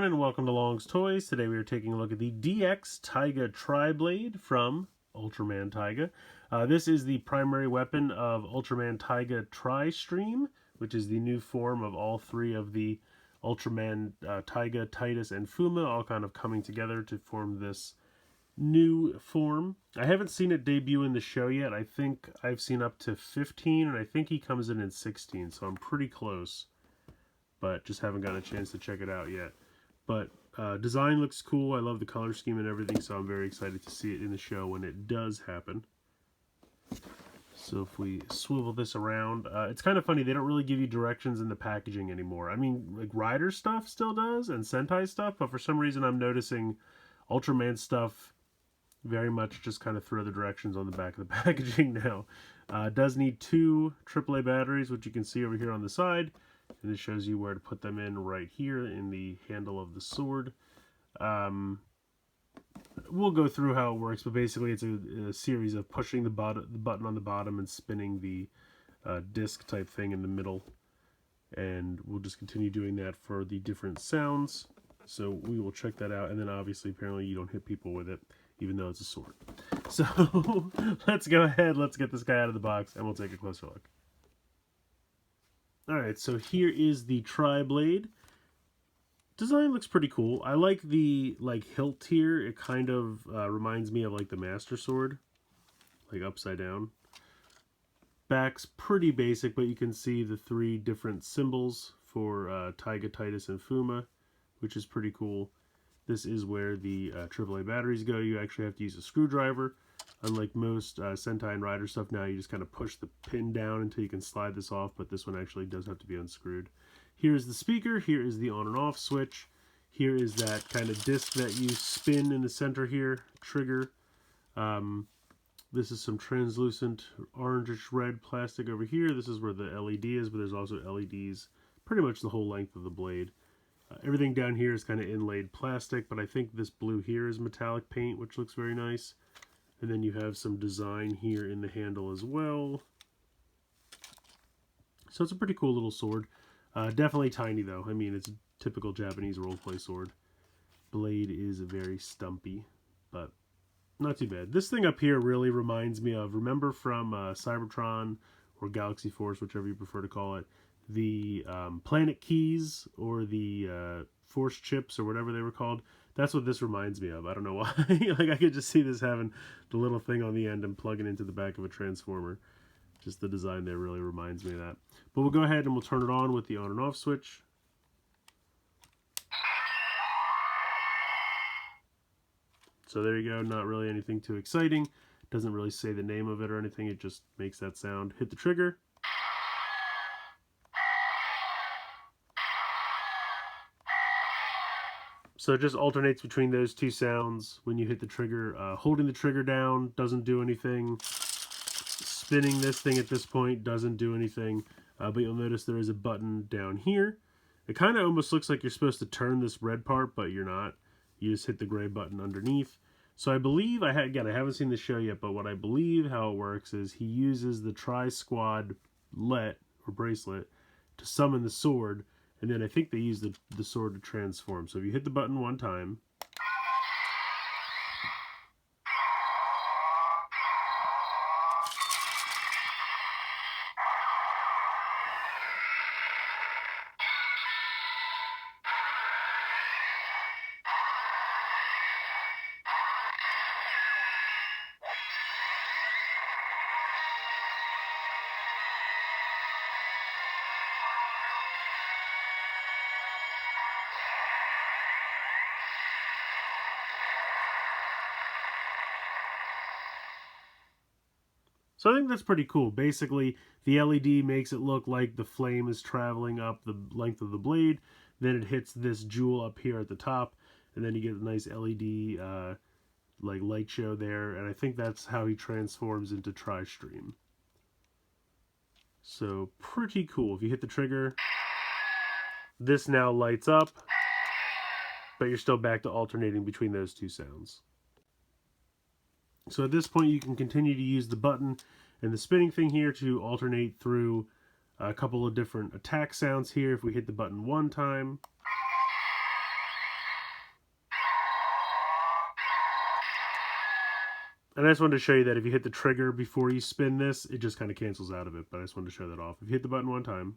everyone, and welcome to Long's Toys. Today we are taking a look at the DX Taiga TriBlade from Ultraman Taiga. This is the primary weapon of Ultraman Taiga Tri-Stream, which is the new form of all three of the Ultraman Taiga, Titus, and Fuma, all kind of coming together to form this new form. I haven't seen it debut in the show yet. I think I've seen up to 15, and I think he comes in 16, so I'm pretty close. But just haven't gotten a chance to check it out yet. But design looks cool. I love the color scheme and everything, so I'm very excited to see it in the show when it does happen. So if we swivel this around, it's kind of funny, they don't really give you directions in the packaging anymore. I mean, like Rider stuff still does, and Sentai stuff, but for some reason I'm noticing Ultraman stuff very much just kind of throw the directions on the back of the packaging now. It does need 2 AAA batteries, which you can see over here on the side. And this shows you where to put them in right here in the handle of the sword. We'll go through how it works, but basically it's a series of pushing the button on the bottom and spinning the disc type thing in the middle. And we'll just continue doing that for the different sounds. So we will check that out. And then obviously, apparently you don't hit people with it, even though it's a sword. So let's go ahead, let's get this guy out of the box, and we'll take a closer look. Alright, so here is the TriBlade. Design looks pretty cool. I like the hilt here. It kind of reminds me of like the Master Sword, like upside down. Back's pretty basic, but you can see the 3 different symbols for Taiga, Titus, and Fuma, which is pretty cool. This is where the AAA batteries go. You actually have to use a screwdriver. Unlike most Sentai and Rider stuff now, you just kind of push the pin down until you can slide this off, but this one actually does have to be unscrewed. Here's the speaker, here is the on and off switch, here is that kind of disc that you spin in the center here, trigger. This is some translucent orangish red plastic over here. This is where the LED is, but there's also LEDs pretty much the whole length of the blade. Everything down here is kind of inlaid plastic, but I think this blue here is metallic paint, which looks very nice. And then you have some design here in the handle as well. So it's a pretty cool little sword. Definitely tiny though. I mean, it's a typical Japanese roleplay sword. Blade is very stumpy, but not too bad. This thing up here really reminds me of, remember from Cybertron or Galaxy Force, whichever you prefer to call it, the Planet Keys or the Force Chips or whatever they were called. That's what this reminds me of. I don't know why. Like, I could just see this having the little thing on the end and plugging into the back of a transformer. Just the design there really reminds me of that. But we'll go ahead and we'll turn it on with the on and off switch. So there you go. Not really anything too exciting. Doesn't really say the name of it or anything. It just makes that sound. Hit the trigger. So it just alternates between those 2 sounds when you hit the trigger. Holding the trigger down doesn't do anything. Spinning this thing at this point doesn't do anything. But you'll notice there is a button down here. It kind of almost looks like you're supposed to turn this red part, but you're not. You just hit the gray button underneath. So I believe, again, I haven't seen the show yet, but what I believe how it works is he uses the Tri-Squad let, or bracelet, to summon the sword. And then I think they use the sword to transform. So if you hit the button 1 time, so I think that's pretty cool. Basically, the LED makes it look like the flame is traveling up the length of the blade. Then it hits this jewel up here at the top, and then you get a nice LED like light show there. And I think that's how he transforms into Tri-Stream. So pretty cool. If you hit the trigger, this now lights up, but you're still back to alternating between those 2 sounds. So at this point you can continue to use the button and the spinning thing here to alternate through a couple of different attack sounds here. If we hit the button 1 time, And I just wanted to show you that if you hit the trigger before you spin this, it just kind of cancels out of it. But I just wanted to show that off. If you hit the button one time.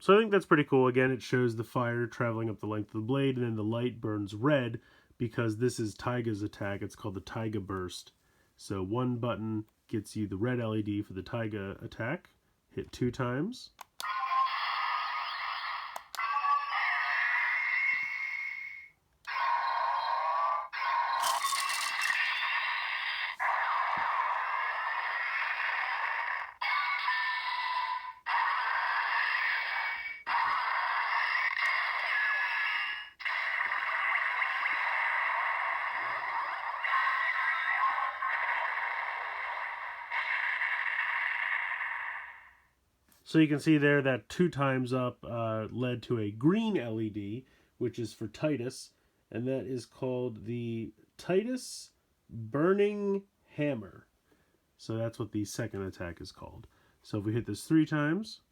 So I think that's pretty cool. Again, it shows the fire traveling up the length of the blade, and then the light burns red because this is Taiga's attack. It's called the Taiga Burst. So one button gets you the red LED for the Taiga attack. Hit 2 times. So you can see there that 2 times up led to a green LED, which is for Titus, and that is called the Titus Burning Hammer. So that's what the second attack is called. So if we hit this 3 times,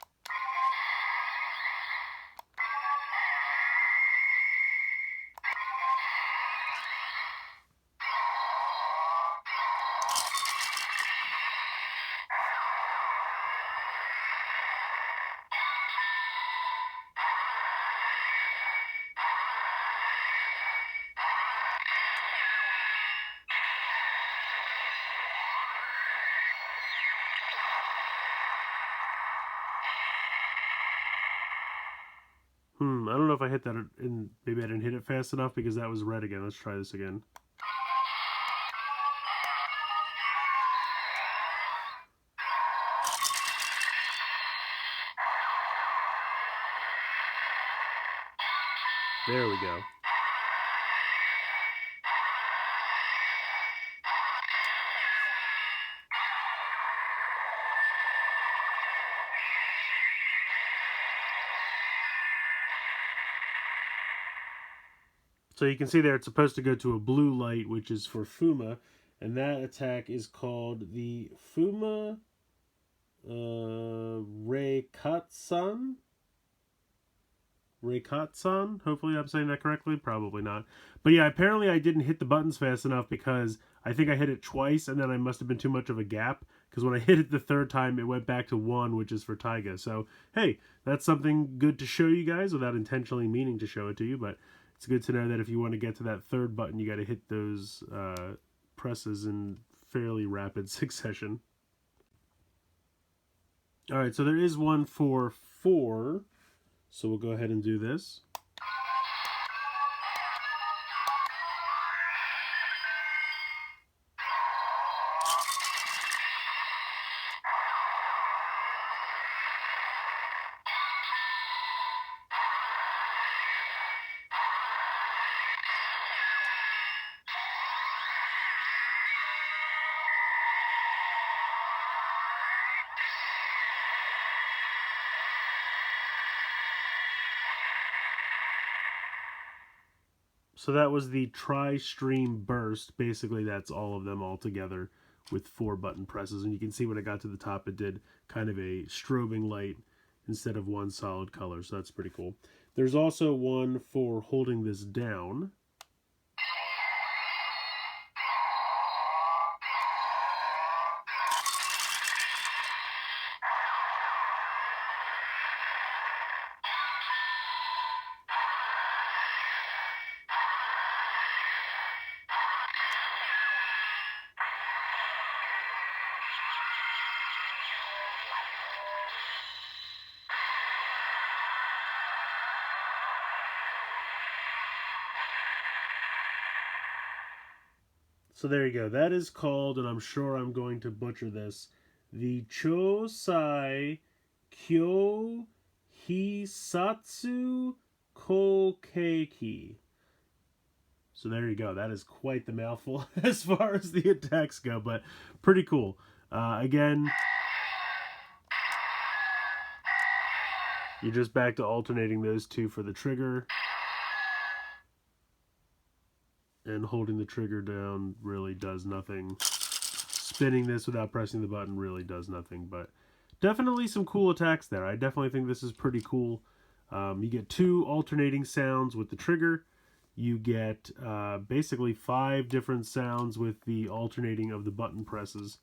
I don't know if I hit that, and maybe I didn't hit it fast enough because that was red again. Let's try this again. There we go. So you can see there it's supposed to go to a blue light, which is for Fuma, and that attack is called the Fuma Reikatsan. Reikatsan? Hopefully I'm saying that correctly. Probably not. But yeah, apparently I didn't hit the buttons fast enough because I think I hit it twice, and then I must have been too much of a gap, because when I hit it the 3rd time, it went back to 1, which is for Taiga. So, hey, that's something good to show you guys without intentionally meaning to show it to you, but it's good to know that if you want to get to that 3rd button, you got to hit those presses in fairly rapid succession. All right, so there is one for 4, so we'll go ahead and do this. So that was the Tri-Stream Burst. Basically, that's all of them all together with 4 button presses. And you can see when it got to the top, it did kind of a strobing light instead of one solid color. So that's pretty cool. There's also one for holding this down. So there you go. That is called, and I'm sure I'm going to butcher this, the Chosai Kyo Hisatsu Kokeki. So there you go. That is quite the mouthful as far as the attacks go, but pretty cool. Again, You're just back to alternating those two for the trigger. And holding the trigger down really does nothing. Spinning this without pressing the button really does nothing, but definitely some cool attacks there. I definitely think this is pretty cool. You get 2 alternating sounds with the trigger. You get basically 5 different sounds with the alternating of the button presses.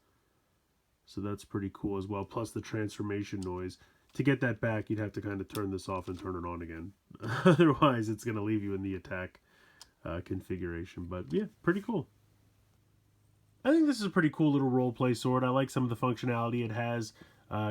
So that's pretty cool as well, plus the transformation noise. To get that back, you'd have to kind of turn this off and turn it on again. Otherwise, it's going to leave you in the attack configuration. But yeah, pretty cool. I think this is a pretty cool little roleplay sword. I like some of the functionality it has.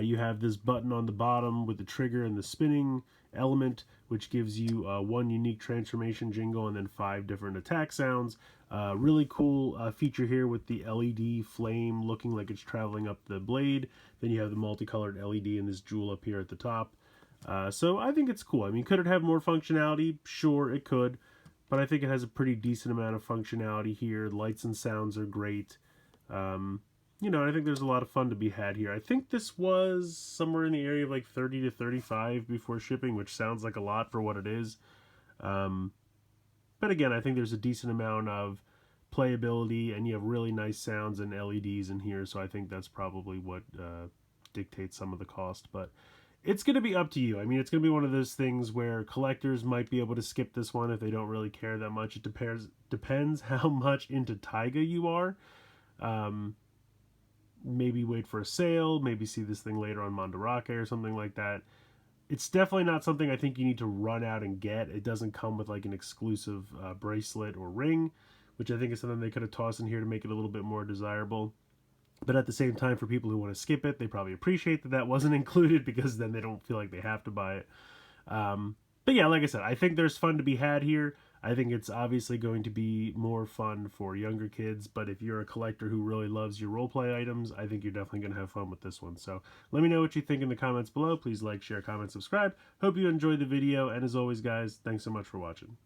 You have this button on the bottom with the trigger and the spinning element, which gives you 1 unique transformation jingle and then 5 different attack sounds. Really cool feature here with the LED flame looking like it's traveling up the blade. Then you have the multicolored LED and this jewel up here at the top. So I think it's cool. I mean, could it have more functionality? Sure, it could. But I think it has a pretty decent amount of functionality here. Lights and sounds are great. You know, I think there's a lot of fun to be had here. I think this was somewhere in the area of like 30 to 35 before shipping, which sounds like a lot for what it is. But again, I think there's a decent amount of playability, and you have really nice sounds and LEDs in here, so I think that's probably what dictates some of the cost. But it's going to be up to you. I mean, it's going to be one of those things where collectors might be able to skip this one if they don't really care that much. It depends how much into Taiga you are. Maybe wait for a sale, maybe see this thing later on Mandarake or something like that. It's definitely not something I think you need to run out and get. It doesn't come with like an exclusive bracelet or ring, which I think is something they could have tossed in here to make it a little bit more desirable. But at the same time, for people who want to skip it, they probably appreciate that that wasn't included, because then they don't feel like they have to buy it. But yeah, like I said, I think there's fun to be had here. I think it's obviously going to be more fun for younger kids, but if you're a collector who really loves your roleplay items, I think you're definitely going to have fun with this one. So let me know what you think in the comments below. Please like, share, comment, subscribe. Hope you enjoyed the video, and as always, guys, thanks so much for watching.